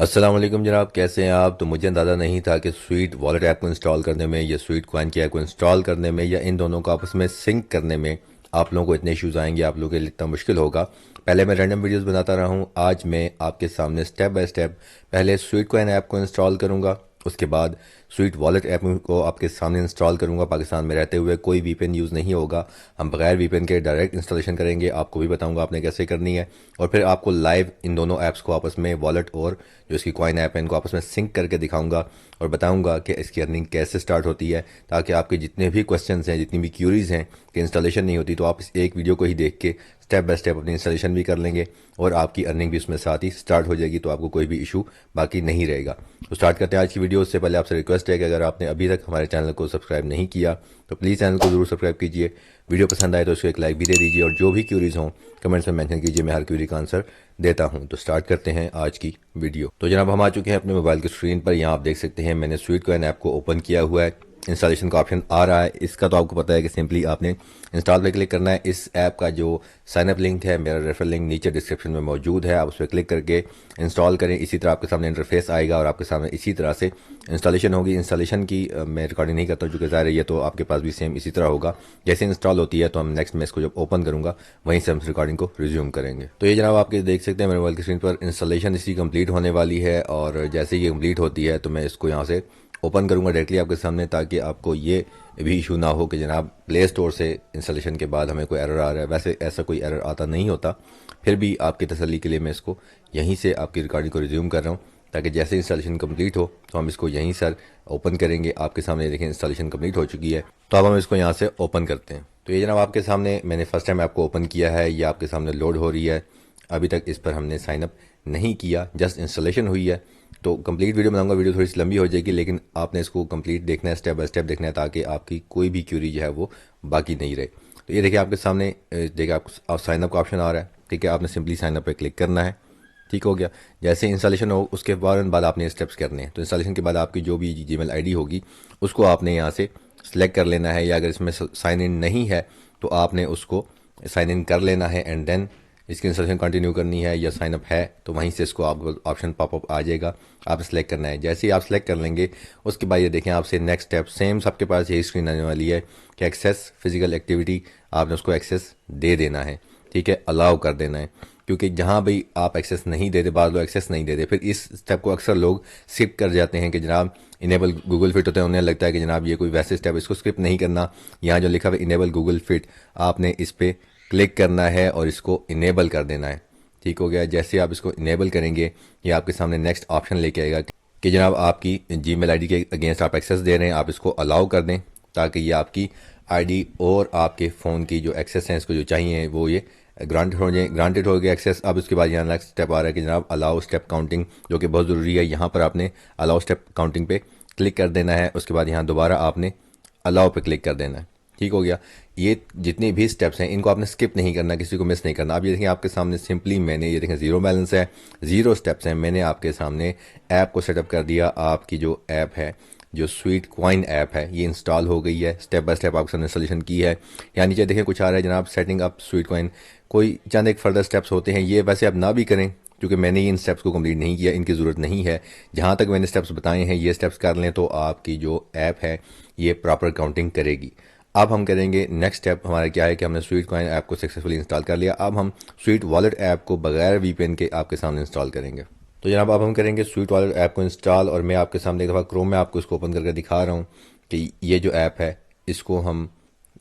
अस्सलाम वालेकुम जनाब, कैसे हैं आप। तो मुझे अंदाज़ा नहीं था कि स्वीट वॉलेट ऐप को इंस्टॉल करने में या स्वीट कॉइन की ऐप को इंस्टॉल करने में या इन दोनों को आपस में सिंक करने में आप लोगों को इतने इश्यूज़ आएंगे, आप लोगों के लिए इतना मुश्किल होगा। पहले मैं रैंडम वीडियोस बनाता रहा हूँ, आज मैं आपके सामने स्टेप बाय स्टेप पहले स्वीट कॉइन ऐप को इंस्टॉल करूँगा, उसके बाद स्वीट वॉलेट ऐप को आपके सामने इंस्टॉल करूंगा। पाकिस्तान में रहते हुए कोई वीपीएन यूज़ नहीं होगा, हम बगैर वीपीएन के डायरेक्ट इंस्टॉलेशन करेंगे। आपको भी बताऊंगा आपने कैसे करनी है, और फिर आपको लाइव इन दोनों ऐप्स को आपस में, वॉलेट और जो इसकी कॉइन ऐप है, इनको आपस में सिंक करके दिखाऊंगा और बताऊंगा कि इसकी अर्निंग कैसे स्टार्ट होती है, ताकि आपके जितने भी क्वेश्चंस हैं, जितनी भी क्यूरीज हैं कि इंस्टॉलेशन नहीं होती, तो आप इस एक वीडियो को ही देख के स्टेप बाय स्टेप अपनी इंस्टॉलेशन भी कर लेंगे और आपकी अर्निंग भी उसमें साथ ही स्टार्ट हो जाएगी। तो आपको कोई भी इशू बाकी नहीं रहेगा। तो स्टार्ट करते हैं आज की वीडियो। उससे पहले आपसे रिक्वेस्ट है कि अगर आपने अभी तक हमारे चैनल को सब्सक्राइब नहीं किया तो प्लीज़ चैनल को ज़रूर सब्सक्राइब कीजिए। वीडियो पसंद आए तो उसको एक लाइक भी दे दीजिए, और जो भी क्यूरीज हों कमेंट्स में मेंशन कीजिए, मैं हर क्यूरी का आंसर देता हूं। तो स्टार्ट करते हैं आज की वीडियो। तो जनाब हम आ चुके हैं अपने मोबाइल की स्क्रीन पर। यहाँ आप देख सकते हैं मैंने स्वीट कॉइन ऐप को ओपन किया हुआ है। इंस्टॉलेशन का ऑप्शन आ रहा है, इसका तो आपको पता है कि सिंपली आपने इंस्टॉल पे क्लिक करना है। इस ऐप का जो साइनअप लिंक है, मेरा रेफरल लिंक नीचे डिस्क्रिप्शन में मौजूद है, आप उस पर क्लिक करके इंस्टॉल करें। इसी तरह आपके सामने इंटरफेस आएगा और आपके सामने इसी तरह से इंस्टॉलेशन होगी। इंस्टॉलेशन की मैं रिकॉर्डिंग नहीं करता हूँ, चूँकि ज़ाहिर है ये तो आपके पास भी सेम इसी तरह होगा। जैसे इंस्टॉल होती है तो हम नेक्स्ट में इसको जब ओपन करूँगा वहीं से हम रिकॉर्डिंग को रिज्यूम करेंगे। तो ये जनाब आपके देख सकते हैं मेरे मोबाइल की स्क्रीन पर इंस्टॉलेशन इसकी कंप्लीट होने वाली है, और जैसे ही ये कंप्लीट होती है तो मैं इसको यहाँ से ओपन करूंगा डायरेक्टली आपके सामने, ताकि आपको ये भी इशू ना हो कि जनाब प्ले स्टोर से इंस्टॉलेशन के बाद हमें कोई एरर आ रहा है। वैसे ऐसा कोई एरर आता नहीं होता, फिर भी आपकी तसल्ली के लिए मैं इसको यहीं से आपकी रिकॉर्डिंग को रिज्यूम कर रहा हूँ, ताकि जैसे इंस्टॉलेशन कंप्लीट हो तो हम इसको यहीं सर ओपन करेंगे। आपके सामने देखें इंस्टॉलेशन कंप्लीट हो चुकी है, तो अब हम इसको यहाँ से ओपन करते हैं। तो ये जनाब आपके सामने मैंने फर्स्ट टाइम ऐप को ओपन किया है, ये आपके सामने लोड हो रही है। अभी तक इस पर हमने साइनअप नहीं किया, जस्ट इंस्टॉलेशन हुई है। तो कंप्लीट वीडियो बनाऊंगा, वीडियो थोड़ी सी लंबी हो जाएगी, लेकिन आपने इसको कंप्लीट देखना है, स्टेप बाय स्टेप देखना है, ताकि आपकी कोई भी क्यूरी जो है वो बाकी नहीं रहे। तो ये देखिए आपके सामने, देखिए आप साइनअप का ऑप्शन आ रहा है, ठीक है। आपने सिंपली साइनअप पे क्लिक करना है, ठीक हो गया। जैसे इंस्टॉलेशन हो उसके बाद आपने स्टेप्स करने हैं। तो इंस्टॉलेशन के बाद आपकी जो भी जीमेल आईडी होगी उसको आपने यहाँ से सिलेक्ट कर लेना है, या अगर इसमें साइन इन नहीं है तो आपने उसको साइन इन कर लेना है, एंड देन इसकी इंस्टॉलेशन कंटिन्यू करनी है, या साइन अप है तो वहीं से इसको आपको ऑप्शन पॉपअप आ जाएगा, आप सेलेक्ट करना है। जैसे ही आप सेलेक्ट कर लेंगे उसके बाद ये देखें आपसे नेक्स्ट स्टेप सेम सबके पास यही स्क्रीन आने वाली है कि एक्सेस फिजिकल एक्टिविटी, आपने उसको एक्सेस दे देना है, ठीक है, अलाउ कर देना है। क्योंकि जहाँ भी आप एक्सेस नहीं देते, बाद लोग एक्सेस नहीं देते, फिर इस स्टेप को अक्सर लोग स्किप कर जाते हैं कि जनाब इनेबल गूगल फिट होते हैं, उन्हें लगता है कि जनाब ये कोई वैसे स्टेप, इसको स्किप नहीं करना। यहाँ जो लिखा हुआ है इनेबल गूगल फिट, आपने इस पर क्लिक करना है और इसको इनेबल कर देना है, ठीक हो गया। जैसे आप इसको इनेबल करेंगे ये आपके सामने नेक्स्ट ऑप्शन लेके आएगा कि जनाब आपकी जीमेल आईडी के अगेंस्ट आप एक्सेस दे रहे हैं, आप इसको अलाउ कर दें, ताकि ये आपकी आईडी और आपके फ़ोन की जो एक्सेस हैं इसको जो चाहिए वो ये ग्रांटेड हो गया एक्सेस। अब उसके बाद यहाँ नेक्स्ट स्टेप आ रहा है कि जनाब अलाउ स्टेप काउंटिंग, जो कि बहुत ज़रूरी है। यहाँ पर आपने अलाउ स्टेप काउंटिंग पे क्लिक कर देना है, उसके बाद यहाँ दोबारा आपने अलाउ पे क्लिक कर देना है, ठीक हो गया। ये जितने भी स्टेप्स हैं इनको आपने स्किप नहीं करना, किसी को मिस नहीं करना। अब ये देखें आपके सामने सिंपली मैंने ये देखें ज़ीरो बैलेंस है, ज़ीरो स्टेप्स हैं, मैंने आपके सामने ऐप को सेटअप कर दिया। आपकी जो ऐप है, जो स्वीट कॉइन ऐप है, ये इंस्टॉल हो गई है, स्टेप बाय स्टेप आपके सामने इंस्टॉलेशन की है। यहाँ नीचे देखें कुछ आ रहा है जनाब सेटिंग अप स्वीट कॉइन, कोई चंद एक फर्दर स्टेप्स होते हैं, ये वैसे आप ना भी करें क्योंकि मैंने इन स्टेप्स को कंप्लीट नहीं किया, इनकी ज़रूरत नहीं है। जहाँ तक मैंने स्टेप्स बताए हैं ये स्टेप्स कर लें तो आपकी जो ऐप है ये प्रॉपर काउंटिंग करेगी। अब हम करेंगे नेक्स्ट स्टेप, हमारा क्या है कि हमने स्वीट कॉइन ऐप को सक्सेसफुली इंस्टॉल कर लिया। अब हम स्वीट वॉलेट ऐप को बगैर वीपीएन के आपके सामने इंस्टॉल करेंगे। तो जनाब अब हम करेंगे स्वीट वॉलेट ऐप को इंस्टॉल, और मैं आपके सामने एक दफ़ा क्रोम में आपको इसको ओपन करके दिखा रहा हूँ कि ये जो ऐप है इसको हम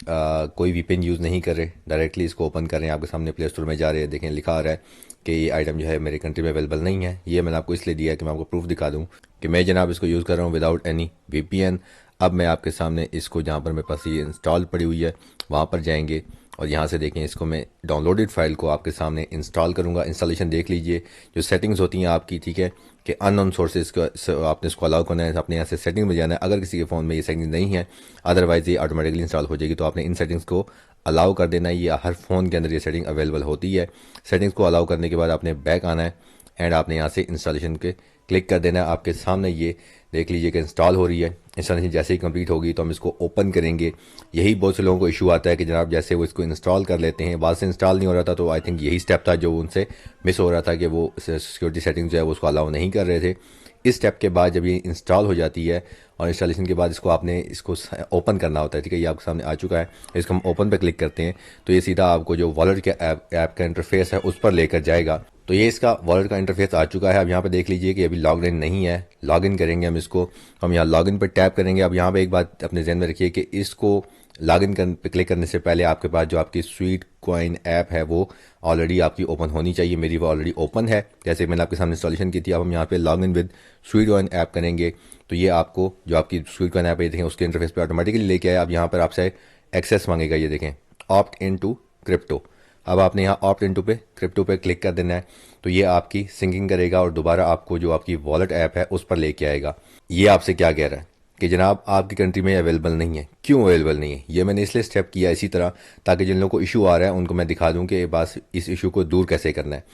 कोई वीपीएन यूज़ नहीं कर रहे, डायरेक्टली इसको ओपन कर रहे हैं। आपके सामने प्ले स्टोर में जा रहे हैं, देखें लिखा आ रहा है कि ये आइटम जो है मेरे कंट्री में अवेलेबल नहीं है। ये मैंने आपको इसलिए दिया है कि मैं आपको प्रूफ दिखा दूँ कि मैं जनाब इसको यूज़ कर रहा हूँ विदाउट एनी वीपीएन। अब मैं आपके सामने इसको, जहाँ पर मेरे पास ये इंस्टॉल पड़ी हुई है वहाँ पर जाएंगे, और यहाँ से देखें इसको मैं डाउनलोडेड फाइल को आपके सामने इंस्टॉल करूँगा। इंस्टॉलेशन देख लीजिए, जो सेटिंग्स होती हैं आपकी, ठीक है, कि अननोन सोर्सेज को आपने इसको अलाउ करना है, अपने यहाँ से सेटिंग में जाना है। अगर किसी के फ़ोन में ये सेटिंग नहीं है, अदरवाइज ये ऑटोमेटिकली इंस्टॉल हो जाएगी, तो आपने इन सेटिंग्स को अलाउ कर देना है। ये हर फ़ोन के अंदर ये सेटिंग अवेलेबल होती है। सेटिंग्स को अलाउ करने के बाद आपने बैक आना है, एंड आपने यहाँ से इंस्टॉलेशन के क्लिक कर देना है। आपके सामने ये देख लीजिए कि इंस्टॉल हो रही है। इंस्टॉलेशन जैसे ही कंप्लीट होगी तो हम इसको ओपन करेंगे। यही बहुत से लोगों को इशू आता है कि जनाब जैसे वो इसको इंस्टॉल कर लेते हैं, बाद से इंस्टॉल नहीं हो रहा था, तो आई थिंक यही स्टेप था जो उनसे मिस हो रहा था कि वो सिक्योरिटी सेटिंग जो है वो उसको अलाउ नहीं कर रहे थे। इस स्टेप के बाद जब ये इंस्टॉल हो जाती है और इंस्टॉलेशन के बाद इसको आपने इसको ओपन करना होता है, ठीक है। ये आपके सामने आ चुका है। इसको हम ओपन पे क्लिक करते हैं तो ये सीधा आपको जो वॉलेट के ऐप का इंटरफेस है उस पर लेकर जाएगा। तो ये इसका वॉलेट का इंटरफेस आ चुका है। अब यहाँ पे देख लीजिए कि अभी लॉग इन नहीं है। लॉग इन करेंगे हम इसको, हम यहाँ लॉग इन पर टैप करेंगे। अब यहाँ पे एक बात अपने जहन में रखिए कि इसको लॉग इन पे क्लिक करने से पहले आपके पास जो आपकी स्वीट कॉइन ऐप है वो ऑलरेडी आपकी ओपन होनी चाहिए। मेरी वो ऑलरेडी ओपन है, जैसे मैंने आपके सामने इंस्टॉलेशन की थी। अब हम यहाँ पे log in with sweet coin app करेंगे तो ये आपको जो आपकी स्वीट कॉइन ऐप है देखें उसके इंटरफेस पे ऑटोमेटिकली लेके आए। अब यहाँ पर आपसे एक्सेस मांगेगा, ये देखें ऑप्ट इन टू क्रिप्टो। अब आपने यहाँ ऑप्ट इन टू पे क्रिप्टो पे क्लिक कर देना है तो ये आपकी सिंकिंग करेगा और दोबारा आपको जो आपकी वॉलेट ऐप है उस पर लेके आएगा। ये आपसे क्या कह रहा है कि जनाब आपकी कंट्री में अवेलेबल नहीं है। क्यों अवेलेबल नहीं है? ये मैंने इसलिए स्टेप किया इसी तरह ताकि जिन लोगों को इशू आ रहा है उनको मैं दिखा दूं कि बस इस इशू को दूर कैसे करना है।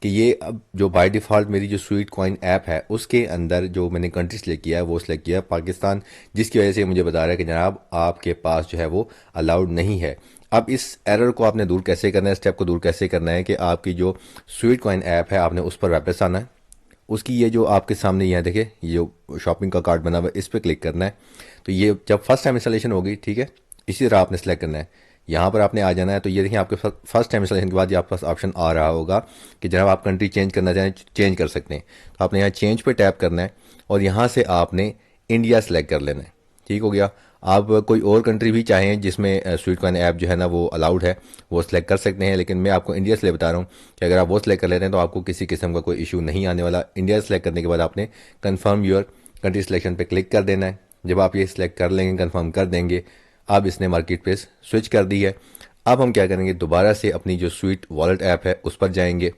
कि ये अब जो बाय डिफ़ॉल्ट मेरी जो स्वीट कॉइन ऐप है उसके अंदर जो मैंने कंट्री सेलेक्ट किया है वो सिलेक्ट किया है पाकिस्तान, जिसकी वजह से मुझे बता रहा है कि जनाब आपके पास जो है वो अलाउड नहीं है। अब इस एरर को आपने दूर कैसे करना है, स्टेप को दूर कैसे करना है कि आपकी जो स्वीट कॉइन ऐप है आपने उस पर वापस आना है। उसकी ये जो आपके सामने यहाँ देखे ये जो शॉपिंग का कार्ड बना हुआ है इस पर क्लिक करना है। तो ये जब फर्स्ट टाइम इंस्टॉलेशन होगी, ठीक है, इसी तरह आपने सेलेक्ट करना है। यहाँ पर आपने आ जाना है तो ये देखिए आपके फर्स्ट टाइम इंस्टॉलेशन के बाद ये आपके पास ऑप्शन आ रहा होगा कि जनाब आप कंट्री चेंज करना चाहें चेंज कर सकते हैं। तो आपने यहाँ चेंज पे टैप करना है और यहाँ से आपने इंडिया सेलेक्ट कर लेना है। ठीक हो गया। आप कोई और कंट्री भी चाहें जिसमें स्वीट कॉइन ऐप जो है ना वो अलाउड है वो सिलेक्ट कर सकते हैं, लेकिन मैं आपको इंडिया से ले बता रहा हूँ कि अगर आप वो सिलेक्ट कर लेते हैं तो आपको किसी किस्म का कोई इशू नहीं आने वाला। इंडिया सेलेक्ट करने के बाद आपने कन्फर्म योर कंट्री सिलेक्शन पे क्लिक कर देना है। जब आप ये सिलेक्ट कर लेंगे, कन्फर्म कर देंगे, अब इसने मार्केट प्लेस स्विच कर दी है। अब हम क्या करेंगे, दोबारा से अपनी जो स्वीट वॉलेट ऐप है उस पर जाएंगे।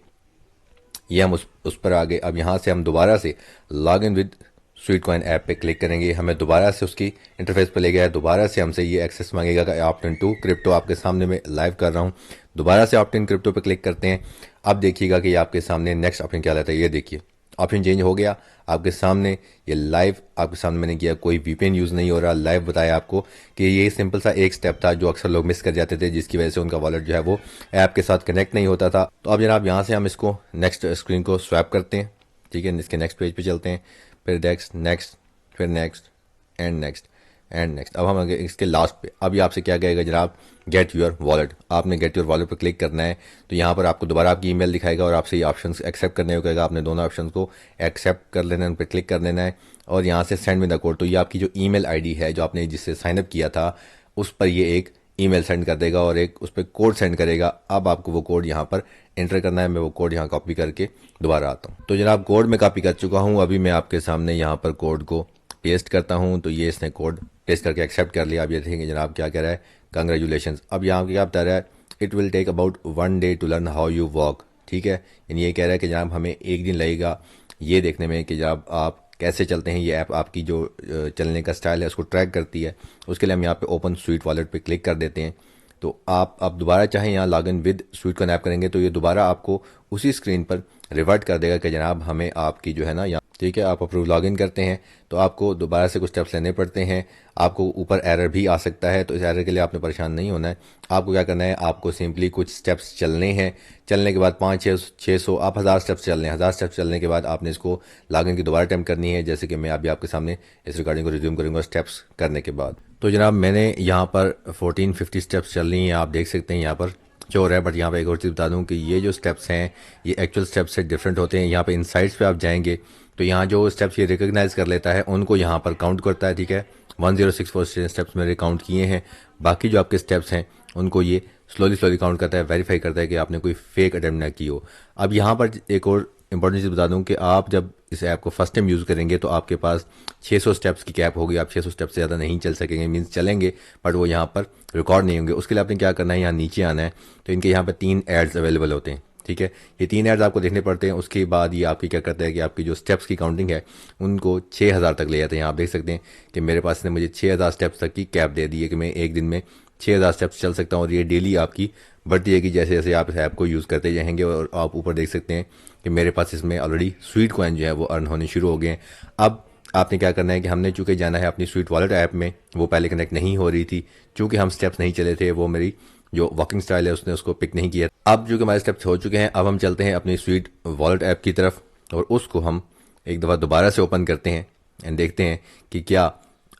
ये हम उस पर आ गए। अब यहाँ से हम दोबारा से log in with sweet coin app पे क्लिक करेंगे। हमें दोबारा से उसकी इंटरफेस पे ले गया है। दोबारा से हमसे ये एक्सेस मांगेगा कि ऑप्ट इन टू क्रिप्टो। आपके सामने मैं लाइव कर रहा हूँ। दोबारा से ऑप्ट इन क्रिप्टो पे क्लिक करते हैं। अब देखिएगा कि आपके सामने नेक्स्ट ऑप्शन क्या रहता है। ये देखिए ऑप्शन चेंज हो गया आपके सामने। ये लाइव आपके सामने मैंने किया, कोई वीपीएन यूज़ नहीं हो रहा। लाइव बताया आपको कि ये सिंपल सा एक स्टेप था जो अक्सर लोग मिस कर जाते थे, जिसकी वजह से उनका वॉलेट जो है वो ऐप के साथ कनेक्ट नहीं होता था। तो अब जनाब यहाँ से हम इसको नेक्स्ट स्क्रीन को स्वैप करते हैं, ठीक है। इसके नेक्स्ट पेज पे चलते हैं, फिर नेक्स्ट नेक्स्ट फिर next and next and next. अब हम आगे इसके लास्ट पे। अब ये आपसे क्या कहेगा जनाब, गेट योर वॉलेट। आपने गेट योर वॉलेट पर क्लिक करना है तो यहाँ पर आपको दोबारा आपकी ईमेल दिखाएगा और आपसे ये ऑप्शंस एक्सेप्ट करने को कहेगा। आपने दोनों ऑप्शंस को एक्सेप्ट कर लेना है, उन पर क्लिक कर देना है और यहाँ से सेंड विद द कोड। तो ये आपकी जो ईमेल आईडी है जो आपने जिससे साइनअप किया था उस पर ये एक ईमेल सेंड कर देगा और एक उस पर कोड सेंड करेगा। अब आपको वो कोड यहाँ पर एंटर करना है। मैं वो कोड यहाँ कॉपी करके दोबारा आता हूँ। तो जनाब कोड मैं कॉपी कर चुका हूँ। अभी मैं आपके सामने यहाँ पर कोड को पेस्ट करता हूँ। तो ये इसने कोड पेस्ट करके एक्सेप्ट कर लिया। अब ये देखेंगे जनाब क्या कह रहा है, कंग्रेचुलेशंस। अब यहाँ क्या बता रहा है, it will take about 1 day to learn how you walk. ठीक है, यानी ये कह रहा है कि जनाब हमें एक दिन लगेगा ये देखने में कि जनाब आप कैसे चलते हैं। ये ऐप आपकी जो चलने का स्टाइल है उसको ट्रैक करती है। उसके लिए हम यहाँ पे ओपन स्वीट वॉलेट पे क्लिक कर देते हैं। तो आप दोबारा चाहें यहाँ log in with sweet coin app करेंगे तो ये दोबारा आपको उसी स्क्रीन पर रिवर्ट कर देगा कि जनाब हमें आपकी जो है ना, ठीक है, आप अप्रूव लॉगिन करते हैं तो आपको दोबारा से कुछ स्टेप्स लेने पड़ते हैं। आपको ऊपर एरर भी आ सकता है, तो इस एरर के लिए आपने परेशान नहीं होना है। आपको क्या करना है, आपको सिंपली कुछ स्टेप्स चलने हैं। चलने के बाद 500-600 आप 1000 स्टेप्स चलने हैं। 1000 स्टेप्स चलने के बाद आपने इसको लॉगिन की दोबारा अटैम्प्ट करनी है, जैसे कि मैं अभी आपके सामने इस रिकॉर्डिंग को रिज्यूम करूँगा स्टेप्स करने के बाद। तो जनाब मैंने यहाँ पर 1450 स्टेप्स चल रही हैं, आप देख सकते हैं यहाँ पर जो हो रहा है। बट यहाँ पे एक और चीज़ बता दूँ कि ये जो स्टेप्स हैं ये एक्चुअल स्टेप्स से डिफरेंट होते हैं। यहाँ पे इनसाइट्स पे आप जाएंगे तो यहाँ जो स्टेप्स ये रिकॉग्नाइज कर लेता है उनको यहाँ पर काउंट करता है, ठीक है। 1064 स्टेप्स मेरे काउंट किए हैं। बाकी जो आपके स्टेप्स हैं उनको ये स्लोली काउंट करता है, वेरीफाई करता है कि आपने कोई फेक अटेम्प्ट ना की हो। अब यहाँ पर एक और इंपॉर्टेंट चीज़ बता दूं कि आप जब इस ऐप को फर्स्ट टाइम यूज़ करेंगे तो आपके पास 600 स्टेप्स की कैप होगी। आप 600 स्टेप्स से ज़्यादा नहीं चल सकेंगे, मीन्स चलेंगे बट वो यहाँ पर रिकॉर्ड नहीं होंगे। उसके लिए आपने क्या करना है, यहाँ नीचे आना है तो इनके यहाँ पर 3 एड्स अवेलेबल होते हैं, ठीक है। ये 3 एड्स आपको देखने पड़ते हैं। उसके बाद ये आपकी क्या करता है कि आपकी जो स्टेप्स की काउंटिंग है उनको 6000 तक ले जाते हैं। आप देख सकते हैं कि मेरे पास ने मुझे 6000 स्टेप्स तक की कैप दे दी है कि मैं एक दिन में 6000 स्टेप्स चल सकता हूँ और ये डेली आपकी बढ़ती जाएगी जैसे जैसे आप इस ऐप को यूज़ करते जाएंगे। और आप ऊपर देख सकते हैं कि मेरे पास इसमें ऑलरेडी स्वीट कॉइन जो है वो अर्न होने शुरू हो गए हैं। अब आपने क्या करना है कि हमने चूंकि जाना है अपनी स्वीट वॉलेट ऐप में, वो पहले कनेक्ट नहीं हो रही थी चूंकि हम स्टेप्स नहीं चले थे, वो मेरी जो वॉकिंग स्टाइल है उसने उसको पिक नहीं किया। अब जो कि हमारे स्टेप्स हो चुके हैं, अब हम चलते हैं अपनी स्वीट वॉलेट ऐप की तरफ और उसको हम एक दफ़ा दोबारा से ओपन करते हैं एंड देखते हैं कि क्या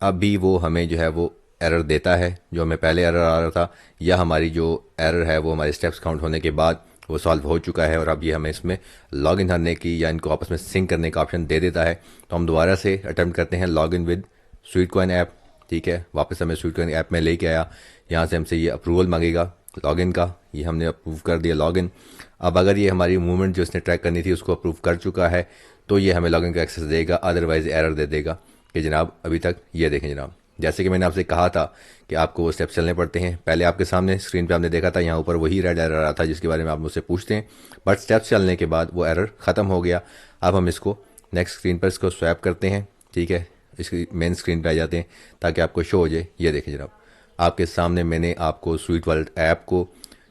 अब भी वो हमें जो है वो एरर देता है जो हमें पहले एरर आ रहा था, या हमारी जो एरर है वो हमारे स्टेप्स काउंट होने के बाद वो सॉल्व हो चुका है और अब ये हमें इसमें लॉग इन करने की या इनको आपस में सिंक करने का ऑप्शन दे देता है। तो हम दोबारा से अटेम्प्ट करते हैं log in with sweet coin app. ठीक है, वापस हमें स्वीट कॉइन ऐप में लेके आया, यहाँ से हमसे ये अप्रूवल मांगेगा लॉगिन का, ये हमने अप्रूव कर दिया लॉगिन। अब अगर ये हमारी मूवमेंट जो इसने ट्रैक करनी थी उसको अप्रूव कर चुका है तो ये हमें लॉगिन का एक्सेस देगा, अदरवाइज एरर दे देगा कि जनाब अभी तक ये देखें जनाब, जैसे कि मैंने आपसे कहा था कि आपको वो स्टेप्स चलने पड़ते हैं। पहले आपके सामने स्क्रीन पे आपने देखा था यहाँ ऊपर वही रेड एरर आ था जिसके बारे में आप मुझसे पूछते हैं, बट स्टेप्स चलने के बाद वो एरर ख़त्म हो गया। अब हम इसको नेक्स्ट स्क्रीन पर इसको स्वैप करते हैं। ठीक है, इसकी मेन स्क्रीन पे आ जाते हैं ताकि आपको शो हो जाए। ये देखें जनाब, आपके सामने मैंने आपको स्वीट वॉलेट ऐप को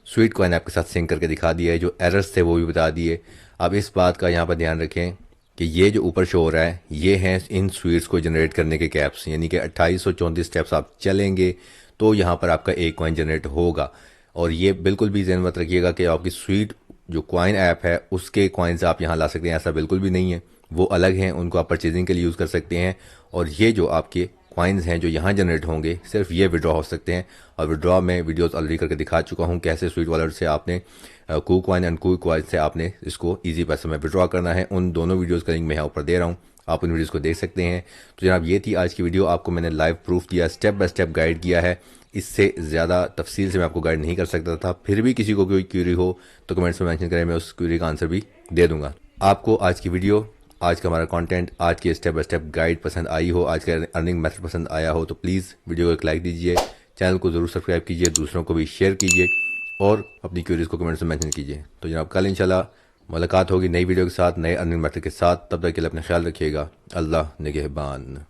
स्वीट कॉइन ऐप के साथ सिंक करके दिखा दिया है, जो एरर्स थे वो भी बता दिए। अब इस बात का यहाँ पर ध्यान रखें कि ये जो ऊपर शो हो रहा है ये हैं इन स्वीट्स को जनरेट करने के कैप्स, यानी कि 2834 स्टेप्स आप चलेंगे तो यहाँ पर आपका एक कॉइन जनरेट होगा। और ये बिल्कुल भी ध्यान मत रखिएगा कि आपकी स्वीट जो कॉइन ऐप है उसके कॉइन्स आप यहाँ ला सकते हैं, ऐसा बिल्कुल भी नहीं है। वो अलग हैं, उनको आप परचेजिंग के लिए यूज़ कर सकते हैं। और ये जो आपके कॉइन्स हैं जो यहाँ जनरेट होंगे सिर्फ ये विड्रॉ हो सकते हैं। और विड्रॉ में वीडियोस ऑलरेडी करके दिखा चुका हूँ कैसे स्वीट वॉलेट से आपने कू कॉइन एंड कू कॉइन से आपने इसको इजी पैसे में विड्रॉ करना है। उन दोनों वीडियोस का लिंक मैं यहाँ ऊपर दे रहा हूँ, आप उन वीडियोस को देख सकते हैं। तो जनाब ये थी आज की वीडियो, आपको मैंने लाइव प्रूफ दिया, स्टेप बाय स्टेप गाइड किया है। इससे ज़्यादा तफसील से मैं आपको गाइड नहीं कर सकता था। फिर भी किसी को कोई क्यूरी हो तो कमेंट्स में मेंशन करें, मैं उस क्यूरी का आंसर भी दे दूंगा। आपको आज की वीडियो, आज का हमारा कंटेंट, आज की स्टेप बाय स्टेप गाइड पसंद आई हो, आज का अर्निंग मेथड पसंद आया हो तो प्लीज़ वीडियो को एक लाइक दीजिए, चैनल को ज़रूर सब्सक्राइब कीजिए, दूसरों को भी शेयर कीजिए और अपनी क्यूरीज को कमेंट्स में मेंशन कीजिए। तो जनाब कल इंशाल्लाह मुलाकात होगी नई वीडियो के साथ, नए अर्निंग मेथड के साथ। तब तक के लिए अपना ख्याल रखिएगा। अल्लाह निगहबान।